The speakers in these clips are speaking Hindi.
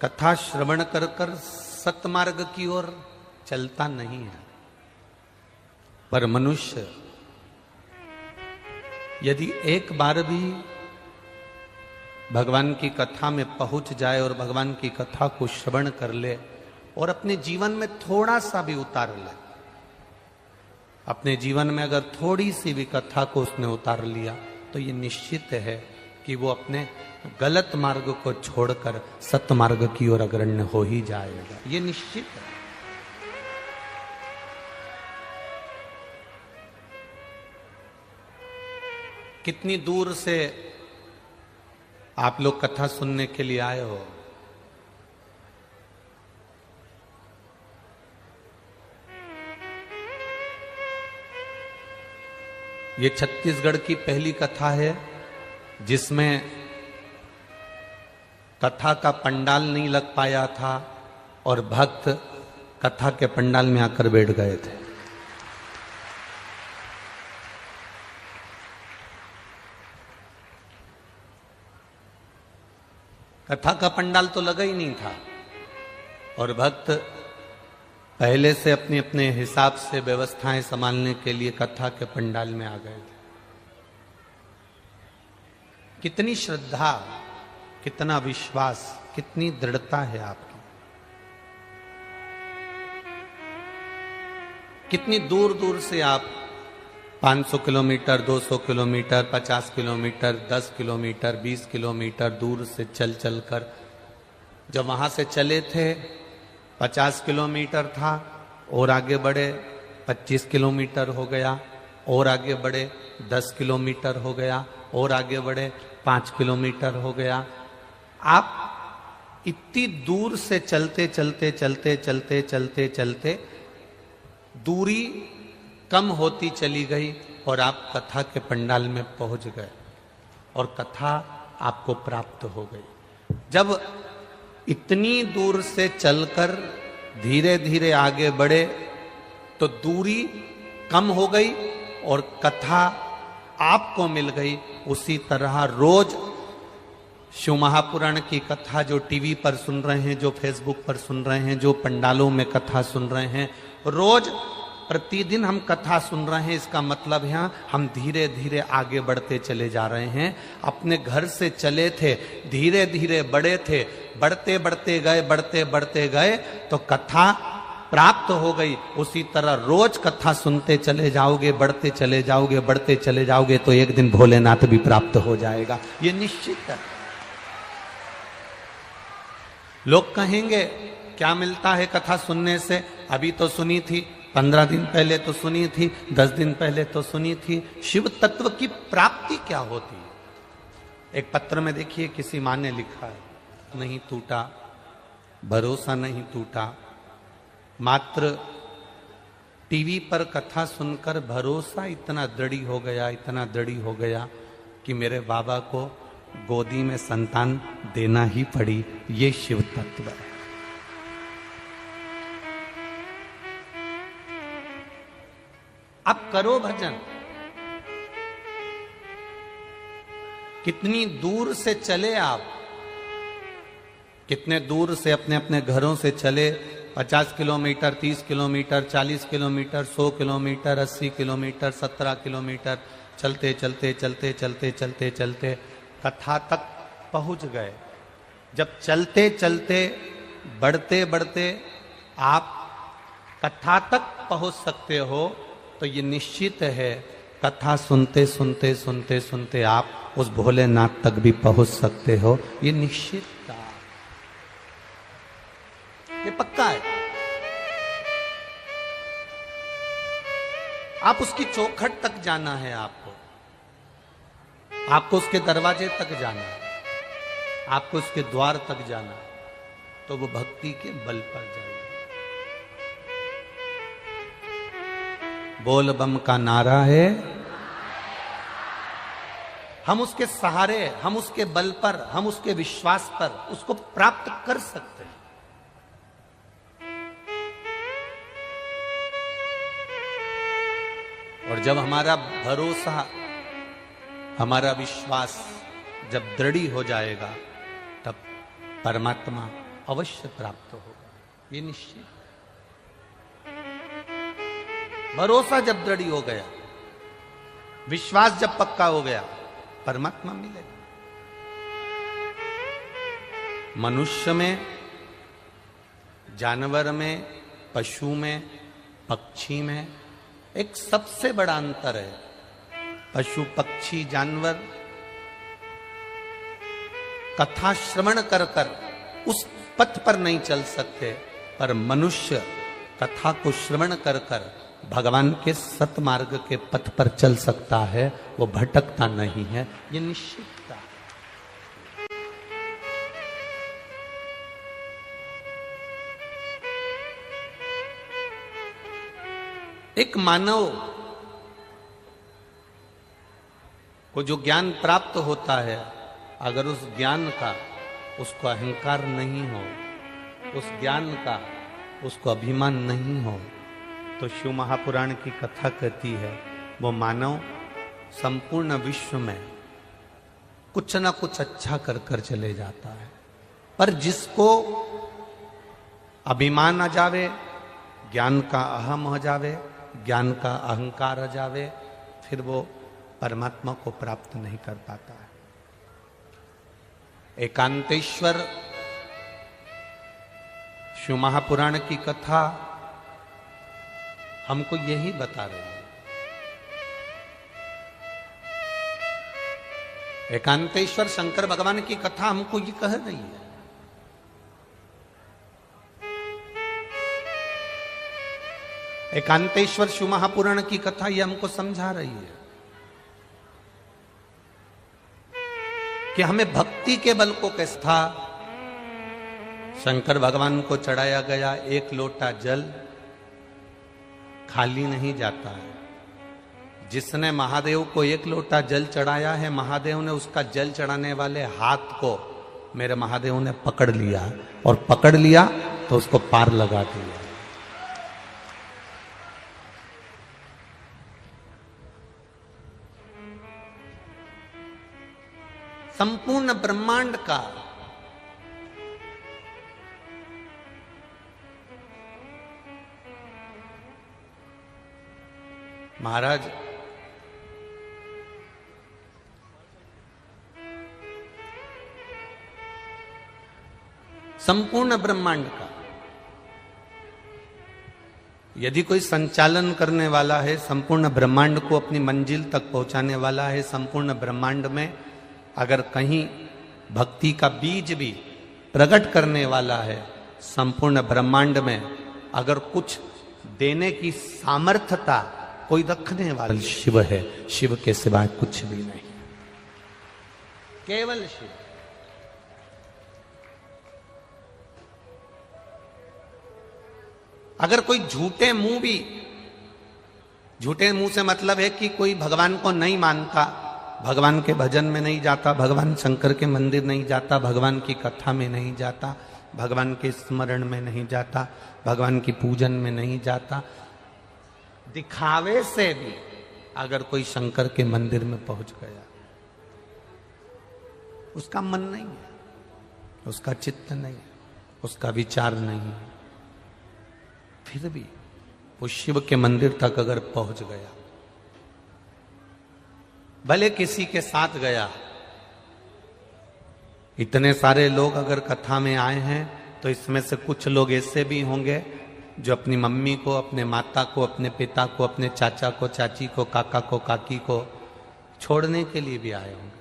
कथा श्रवण कर कर सतमार्ग की ओर चलता नहीं है। पर मनुष्य यदि एक बार भी भगवान की कथा में पहुंच जाए और भगवान की कथा को श्रवण कर ले और अपने जीवन में थोड़ा सा भी उतार ले, अपने जीवन में अगर थोड़ी सी भी कथा को उसने उतार लिया तो ये निश्चित है कि वो अपने गलत मार्ग को छोड़कर सतमार्ग की ओर अग्रण्य हो ही जाएगा। ये निश्चित है। कितनी दूर से आप लोग कथा सुनने के लिए आए हो? ये छत्तीसगढ़ की पहली कथा है जिसमें कथा का पंडाल नहीं लग पाया था और भक्त कथा के पंडाल में आकर बैठ गए थे। कथा का पंडाल तो लगा ही नहीं था और भक्त पहले से अपने अपने हिसाब से व्यवस्थाएं संभालने के लिए कथा के पंडाल में आ गए थे। कितनी श्रद्धा, कितना विश्वास, कितनी दृढ़ता है आपकी। कितनी दूर दूर से आप 500 kilometre, 200 kilometre, 50 kilometre, 10 kilometre, 20 kilometre दूर से चल चल कर, जब वहां से चले थे 50 किलोमीटर था और आगे बढ़े 25 किलोमीटर हो गया और आगे बढ़े 10 किलोमीटर हो गया और आगे बढ़े 5 किलोमीटर हो गया। आप इतनी दूर से चलते चलते चलते चलते चलते चलते दूरी कम होती चली गई और आप कथा के पंडाल में पहुंच गए और कथा आपको प्राप्त हो गई। जब इतनी दूर से चलकर धीरे धीरे आगे बढ़े तो दूरी कम हो गई और कथा आपको मिल गई। उसी तरह रोज शिव महापुराण की कथा जो टीवी पर सुन रहे हैं, जो फेसबुक पर सुन रहे हैं, जो पंडालों में कथा सुन रहे हैं, रोज प्रतिदिन हम कथा सुन रहे हैं। इसका मतलब है हम धीरे धीरे आगे बढ़ते चले जा रहे हैं। अपने घर से चले थे, धीरे धीरे बढ़े थे, बढ़ते बढ़ते गए, बढ़ते बढ़ते गए तो कथा प्राप्त हो गई। उसी तरह रोज कथा सुनते चले जाओगे, बढ़ते चले जाओगे, बढ़ते चले जाओगे तो एक दिन भोलेनाथ भी प्राप्त हो जाएगा। ये निश्चित है। लोग कहेंगे क्या मिलता है कथा सुनने से? अभी तो सुनी थी, 15 दिन पहले तो सुनी थी, 10 दिन पहले तो सुनी थी। शिव तत्व की प्राप्ति क्या होती है? एक पत्र में देखिए किसी माँ ने लिखा है, नहीं टूटा, भरोसा नहीं टूटा, मात्र टीवी पर कथा सुनकर भरोसा इतना दृढ़ हो गया, इतना दृढ़ हो गया कि मेरे बाबा को गोदी में संतान देना ही पड़ी। ये शिव तत्व है। अब करो भजन। कितनी दूर से चले आप, कितने दूर से अपने अपने घरों से चले। 50 kilometre, 30 kilometre, 40 kilometre, 100 kilometre, 80 kilometre, 17 kilometre चलते चलते चलते चलते चलते चलते कथा तक पहुंच गए। जब चलते चलते बढ़ते बढ़ते आप कथा तक पहुंच सकते हो तो ये निश्चित है कथा सुनते सुनते सुनते सुनते आप उस भोलेनाथ तक भी पहुंच सकते हो। ये निश्चित था, ये पक्का है। आप उसकी चौखट तक जाना है, आपको उसके दरवाजे तक जाना है, आपको उसके द्वार तक जाना है, तो वो भक्ति के बल पर जाएगा। बोल बम का नारा है, हम उसके सहारे, हम उसके बल पर, हम उसके विश्वास पर उसको प्राप्त कर सकते हैं। और जब हमारा भरोसा, हमारा विश्वास जब दृढ़ हो जाएगा तब परमात्मा अवश्य प्राप्त होगा, ये निश्चित। भरोसा जब दृढ़ हो गया, विश्वास जब पक्का हो गया, परमात्मा मिलेगा। मनुष्य में, जानवर में, पशु में, पक्षी में एक सबसे बड़ा अंतर है। पशु, पक्षी, जानवर कथा श्रवण कर कर उस पथ पर नहीं चल सकते, पर मनुष्य कथा को श्रवण कर कर भगवान के सतमार्ग के पथ पर चल सकता है, वो भटकता नहीं है, ये निश्चितता। एक मानव को जो ज्ञान प्राप्त होता है, अगर उस ज्ञान का उसको अहंकार नहीं हो, उस ज्ञान का उसको अभिमान नहीं हो, तो शिव महापुराण की कथा कहती है वो मानव संपूर्ण विश्व में कुछ ना कुछ अच्छा कर कर चले जाता है। पर जिसको अभिमान आ जावे, ज्ञान का अहम हो जावे, ज्ञान का अहंकार आ जावे, फिर वो परमात्मा को प्राप्त नहीं कर पाता है। एकांतेश्वर शिव महापुराण की कथा हमको यही बता रही है। एकांतेश्वर शंकर भगवान की कथा हमको ये कह रही है। एकांतेश्वर शिव महापुराण की कथा ये हमको समझा रही है कि हमें भक्ति के बल को कैसे था। शंकर भगवान को चढ़ाया गया एक लोटा जल खाली नहीं जाता है। जिसने महादेव को एक लोटा जल चढ़ाया है, महादेव ने उसका जल चढ़ाने वाले हाथ को मेरे महादेव ने पकड़ लिया, और पकड़ लिया तो उसको पार लगा दिया। संपूर्ण ब्रह्मांड का महाराज संपूर्ण ब्रह्मांड का यदि कोई संचालन करने वाला है, संपूर्ण ब्रह्मांड को अपनी मंजिल तक पहुंचाने वाला है, संपूर्ण ब्रह्मांड में अगर कहीं भक्ति का बीज भी प्रकट करने वाला है, संपूर्ण ब्रह्मांड में अगर कुछ देने की सामर्थ्यता कोई रखने वाला शिव है। शिव के सिवाय कुछ भी नहीं, केवल शिव। अगर कोई झूठे मुंह से मतलब है कि कोई भगवान को नहीं मानता, भगवान के भजन में नहीं जाता, भगवान शंकर के मंदिर नहीं जाता, भगवान की कथा में नहीं जाता, भगवान के स्मरण में नहीं जाता, भगवान की पूजन में नहीं जाता, दिखावे से भी अगर कोई शंकर के मंदिर में पहुंच गया, उसका मन नहीं है, उसका चित्त नहीं है, उसका विचार नहीं है, फिर भी वो शिव के मंदिर तक अगर पहुंच गया, भले किसी के साथ गया। इतने सारे लोग अगर कथा में आए हैं तो इसमें से कुछ लोग ऐसे भी होंगे जो अपनी मम्मी को, अपने माता को, अपने पिता को, अपने चाचा को, चाची को, काका को, काकी को छोड़ने के लिए भी आए होंगे,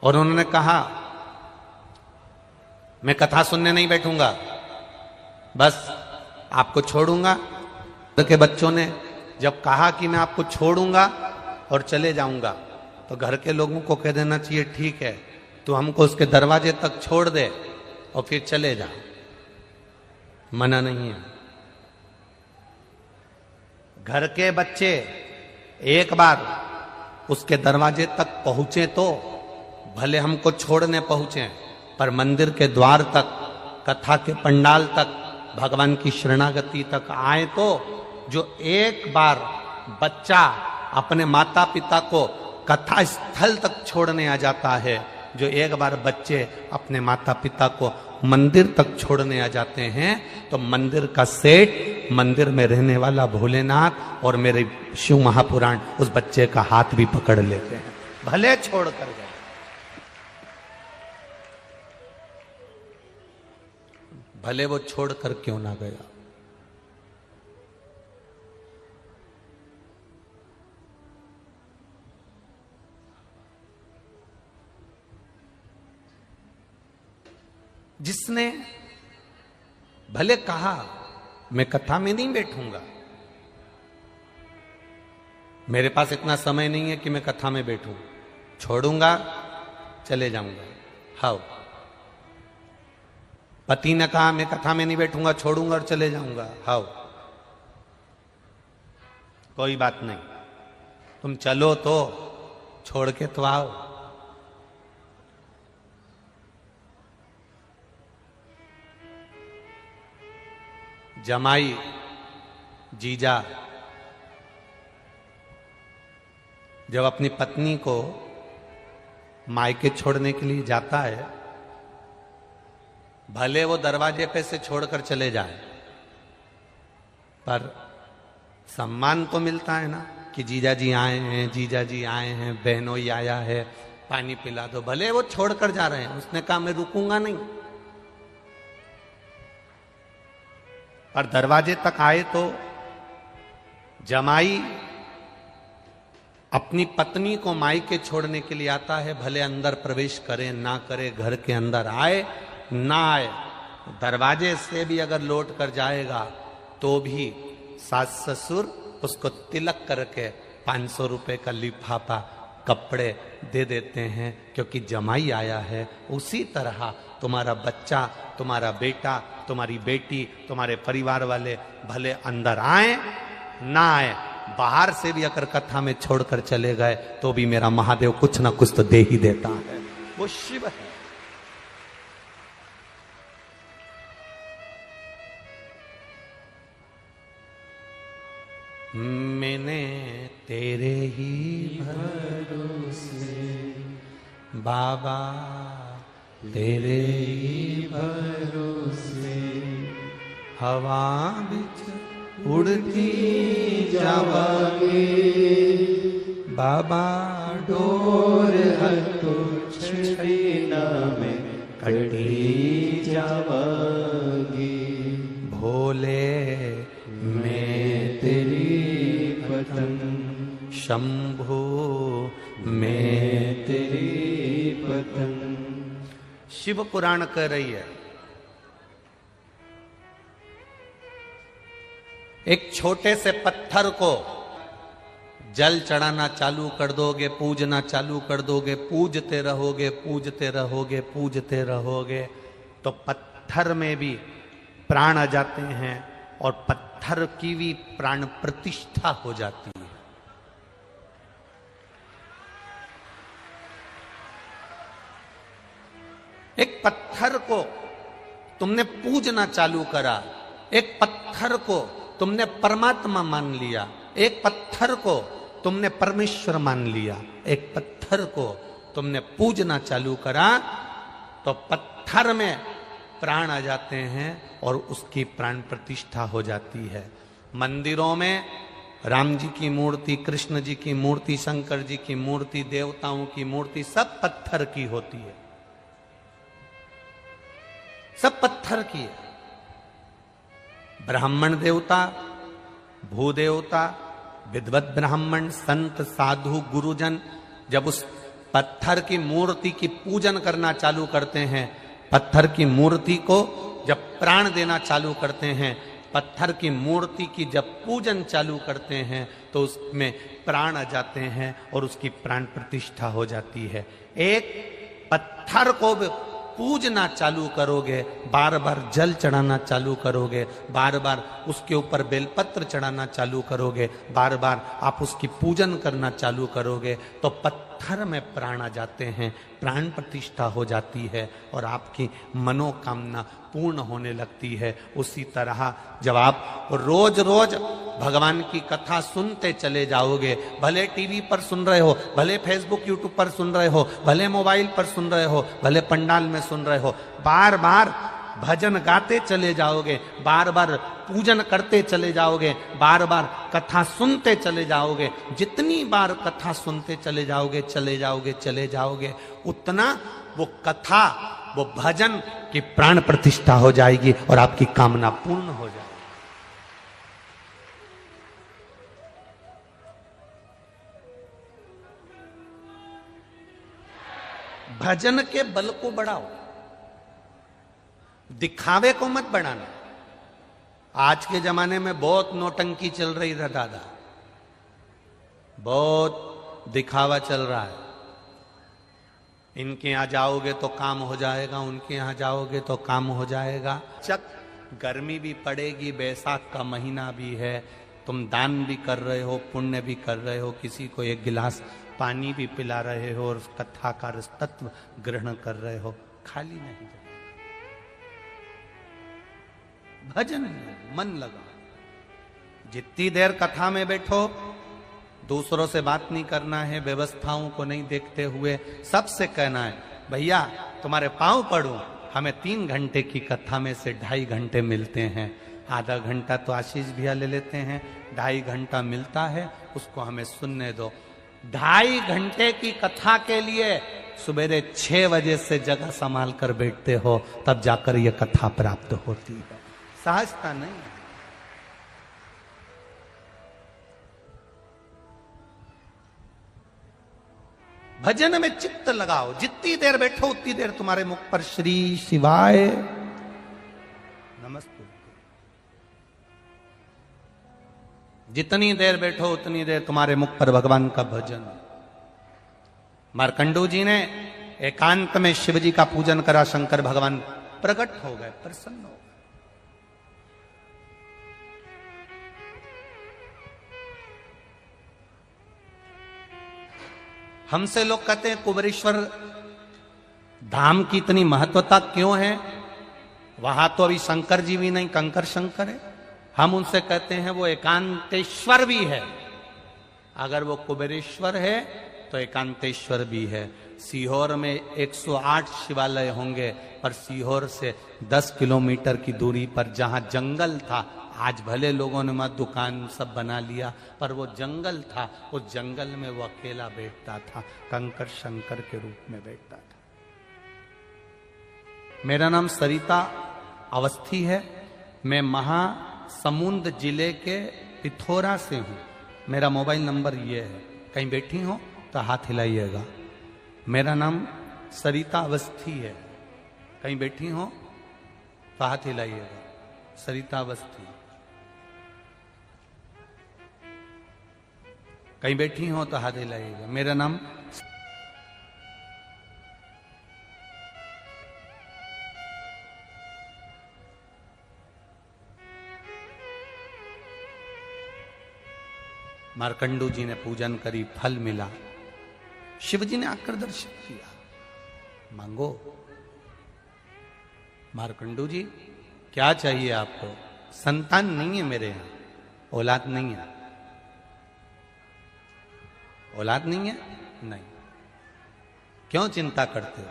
और उन्होंने कहा मैं कथा सुनने नहीं बैठूंगा, बस आपको छोड़ूंगा। तो के बच्चों ने जब कहा कि मैं आपको छोड़ूंगा और चले जाऊंगा, तो घर के लोगों को कह देना चाहिए ठीक है, तू हमको उसके दरवाजे तक छोड़ दे और फिर चले जा, मना नहीं है। घर के बच्चे एक बार उसके दरवाजे तक पहुंचे तो भले हमको छोड़ने पहुंचे, पर मंदिर के द्वार तक, कथा के पंडाल तक, भगवान की शरणागति तक आए तो जो एक बार बच्चा अपने माता पिता को कथा स्थल तक छोड़ने आ जाता है, जो एक बार बच्चे अपने माता पिता को मंदिर तक छोड़ने आ जाते हैं तो मंदिर का सेठ, मंदिर में रहने वाला भोलेनाथ और मेरे शिव महापुराण उस बच्चे का हाथ भी पकड़ लेते हैं, भले छोड़ कर गए। भले वो छोड़ कर क्यों ना गया। जिसने भले कहा मैं कथा में नहीं बैठूंगा, मेरे पास इतना समय नहीं है कि मैं कथा में बैठूं, छोड़ूंगा चले जाऊंगा। हाउ पति ने कहा मैं कथा में नहीं बैठूंगा, छोड़ूंगा और चले जाऊंगा। हाउ कोई बात नहीं, तुम चलो तो छोड़ के तो आओ। जमाई जीजा जब अपनी पत्नी को मायके छोड़ने के लिए जाता है, भले वो दरवाजे पे से छोड़कर चले जाए, पर सम्मान तो मिलता है ना कि जीजा जी आए हैं, जीजा जी आए हैं, बहनोई आया है, पानी पिला दो। भले वो छोड़कर जा रहे हैं, उसने कहा मैं रुकूंगा नहीं, पर दरवाजे तक आए तो जमाई अपनी पत्नी को मायके छोड़ने के लिए आता है, भले अंदर प्रवेश करे ना करे, घर के अंदर आए ना आए, दरवाजे से भी अगर लौट कर जाएगा तो भी सास ससुर उसको तिलक करके 500 रुपए का लिफाफा कपड़े दे देते हैं, क्योंकि जमाई आया है। उसी तरह तुम्हारा बच्चा, तुम्हारा बेटा, तुम्हारी बेटी, तुम्हारे परिवार वाले भले अंदर आए ना आए, बाहर से भी अगर कथा में छोड़कर चले गए तो भी मेरा महादेव कुछ ना कुछ तो दे ही देता है। वो शिव है। मैंने तेरे ही भरोसे बाबा, तेरे ही भरोसे हवा बिच उड़ती जावांगे, बाबा डोर हतो छीना में कटी जावांगी, भोले मैं तेरी पतंग, शंभो मैं तेरी पतंग। शिव पुराण कह रही है, एक छोटे से पत्थर को जल चढ़ाना चालू कर दोगे, पूजना चालू कर दोगे, पूजते रहोगे, पूजते रहोगे, पूजते रहोगे, तो पत्थर में भी प्राण आ जाते हैं और पत्थर की भी प्राण प्रतिष्ठा हो जाती है। एक पत्थर को तुमने पूजना चालू करा, एक पत्थर को तुमने परमात्मा मान लिया, एक पत्थर को तुमने परमेश्वर मान लिया, एक पत्थर को तुमने पूजना चालू करा, तो पत्थर में प्राण आ जाते हैं और उसकी प्राण प्रतिष्ठा हो जाती है। मंदिरों में राम जी की मूर्ति, कृष्ण जी की मूर्ति, शंकर जी की मूर्ति, देवताओं की मूर्ति सब पत्थर की होती है, सब पत्थर की है। ब्राह्मण देवता, भूदेवता, विद्वत ब्राह्मण, संत, साधु, गुरुजन जब उस पत्थर की मूर्ति की पूजन करना चालू करते हैं, पत्थर की मूर्ति को जब प्राण देना चालू करते हैं, पत्थर की मूर्ति की जब पूजन चालू करते हैं, तो उसमें प्राण आ जाते हैं और उसकी प्राण प्रतिष्ठा हो जाती है। एक पत्थर को पूजना चालू करोगे, बार बार जल चढ़ाना चालू करोगे, बार बार उसके ऊपर बेलपत्र चढ़ाना चालू करोगे, बार बार आप उसकी पूजन करना चालू करोगे, तो पत्थर पत्थर में प्राण आ जाते हैं, प्राण प्रतिष्ठा हो जाती है और आपकी मनोकामना पूर्ण होने लगती है। उसी तरह जब आप रोज रोज भगवान की कथा सुनते चले जाओगे, भले टीवी पर सुन रहे हो, भले फेसबुक यूट्यूब पर सुन रहे हो, भले मोबाइल पर सुन रहे हो, भले पंडाल में सुन रहे हो, बार बार भजन गाते चले जाओगे, बार बार पूजन करते चले जाओगे, बार बार कथा सुनते चले जाओगे, जितनी बार कथा सुनते चले जाओगे उतना वो कथा, वो भजन की प्राण प्रतिष्ठा हो जाएगी और आपकी कामना पूर्ण हो जाएगी। भजन के बल को बढ़ाओ, दिखावे को मत बढ़ाना। आज के जमाने में बहुत नौटंकी चल रही है दादा, बहुत दिखावा चल रहा है। इनके यहां जाओगे तो काम हो जाएगा, उनके यहां जाओगे तो काम हो जाएगा। चक गर्मी भी पड़ेगी, बैसाख का महीना भी है, तुम दान भी कर रहे हो, पुण्य भी कर रहे हो, किसी को एक गिलास पानी भी पिला रहे हो और कथा का तत्व ग्रहण कर रहे हो, खाली नहीं जाए। भजन में मन लगा, जितनी देर कथा में बैठो, दूसरों से बात नहीं करना है, व्यवस्थाओं को नहीं देखते हुए सबसे कहना है भैया तुम्हारे पांव पड़ूं। हमें 3 घंटे की कथा में से 2.5 घंटे मिलते हैं, आधा घंटा तो आशीष भैया ले लेते हैं, 2.5 घंटा मिलता है, उसको हमें सुनने दो। 2.5 घंटे की कथा के लिए सुबेरे 6 बजे से जगह संभाल कर बैठते हो, तब जाकर यह कथा प्राप्त होती है, सहजता नहीं। भजन में चित्त लगाओ, जितनी देर बैठो उतनी देर तुम्हारे मुख पर श्री शिवाय नमस्ते, जितनी देर बैठो उतनी देर तुम्हारे मुख पर भगवान का भजन। मार्कंडू जी ने एकांत में शिव जी का पूजन करा, शंकर भगवान प्रकट हो गए, प्रसन्न हो गए। हमसे लोग कहते हैं कुबेरेश्वर धाम की इतनी महत्वता क्यों है, वहां तो अभी शंकर जी भी नहीं, कंकर शंकर है। हम उनसे कहते हैं वो एकांतेश्वर भी है, अगर वो कुबेरेश्वर है तो एकांतेश्वर भी है। सीहोर में 108 शिवालय होंगे, पर सीहोर से 10 किलोमीटर की दूरी पर जहां जंगल था, आज भले लोगों ने मत दुकान सब बना लिया, पर वो जंगल था, उस जंगल में वो अकेला बैठता था, कंकर शंकर के रूप में बैठता था। मेरा नाम सरिता अवस्थी है, मैं महासमुंद जिले के पिथौरा से हूं। मेरा मोबाइल नंबर ये है, कहीं बैठी हो तो हाथ हिलाइएगा। मेरा नाम सरिता अवस्थी है, कहीं बैठी हो तो हाथ हिलाइएगा। सरिता अवस्थी, कहीं बैठी हो तो हाथ हिलाइएगा। मेरा नाम मार्कंडू जी ने पूजन करी, फल मिला, शिव जी ने आकर दर्शन किया, मांगो। मार्कंडू जी क्या चाहिए आपको? संतान नहीं है मेरे यहां, औलाद नहीं है। औलाद नहीं है? नहीं। क्यों चिंता करते हो?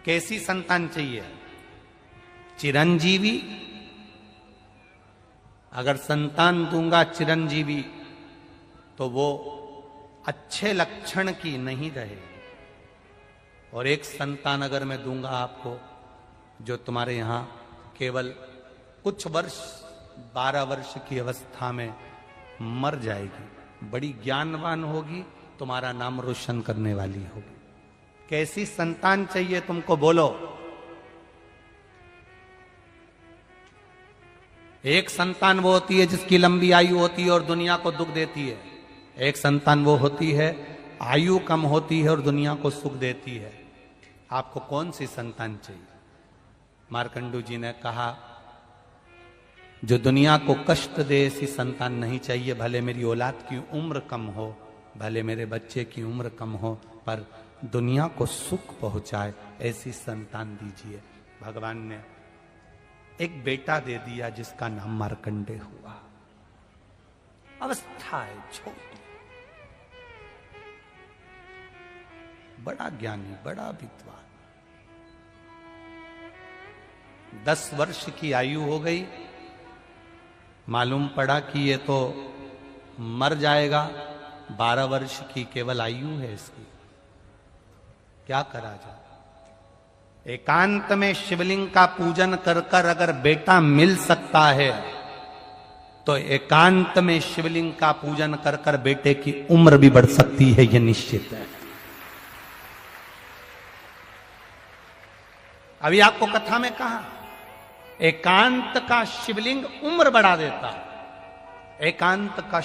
कैसी संतान चाहिए? चिरंजीवी। अगर संतान दूंगा चिरंजीवी तो वो अच्छे लक्षण की नहीं रहे, और एक संतान अगर मैं दूंगा आपको जो तुम्हारे यहां केवल कुछ वर्ष 12 वर्ष की अवस्था में मर जाएगी, बड़ी ज्ञानवान होगी, तुम्हारा नाम रोशन करने वाली होगी। कैसी संतान चाहिए तुमको, बोलो। एक संतान वो होती है जिसकी लंबी आयु होती है और दुनिया को दुख देती है, एक संतान वो होती है आयु कम होती है और दुनिया को सुख देती है। आपको कौन सी संतान चाहिए? मार्कंडू जी ने कहा जो दुनिया को कष्ट दे ऐसी संतान नहीं चाहिए, भले मेरी औलाद की उम्र कम हो, भले मेरे बच्चे की उम्र कम हो पर दुनिया को सुख पहुंचाए ऐसी संतान दीजिए। भगवान ने एक बेटा दे दिया जिसका नाम मार्कंडेय हुआ। अवस्था है छोटी, बड़ा ज्ञानी, बड़ा विद्वान। 10 वर्ष की आयु हो गई, मालूम पड़ा कि ये तो मर जाएगा। 12 वर्ष की केवल आयु है इसकी, क्या करा जाए। एकांत में शिवलिंग का पूजन कर कर अगर बेटा मिल सकता है तो एकांत में शिवलिंग का पूजन कर कर बेटे की उम्र भी बढ़ सकती है, यह निश्चित है। अभी आपको कथा में कहा एकांत का शिवलिंग उम्र बढ़ा देता, एकांत का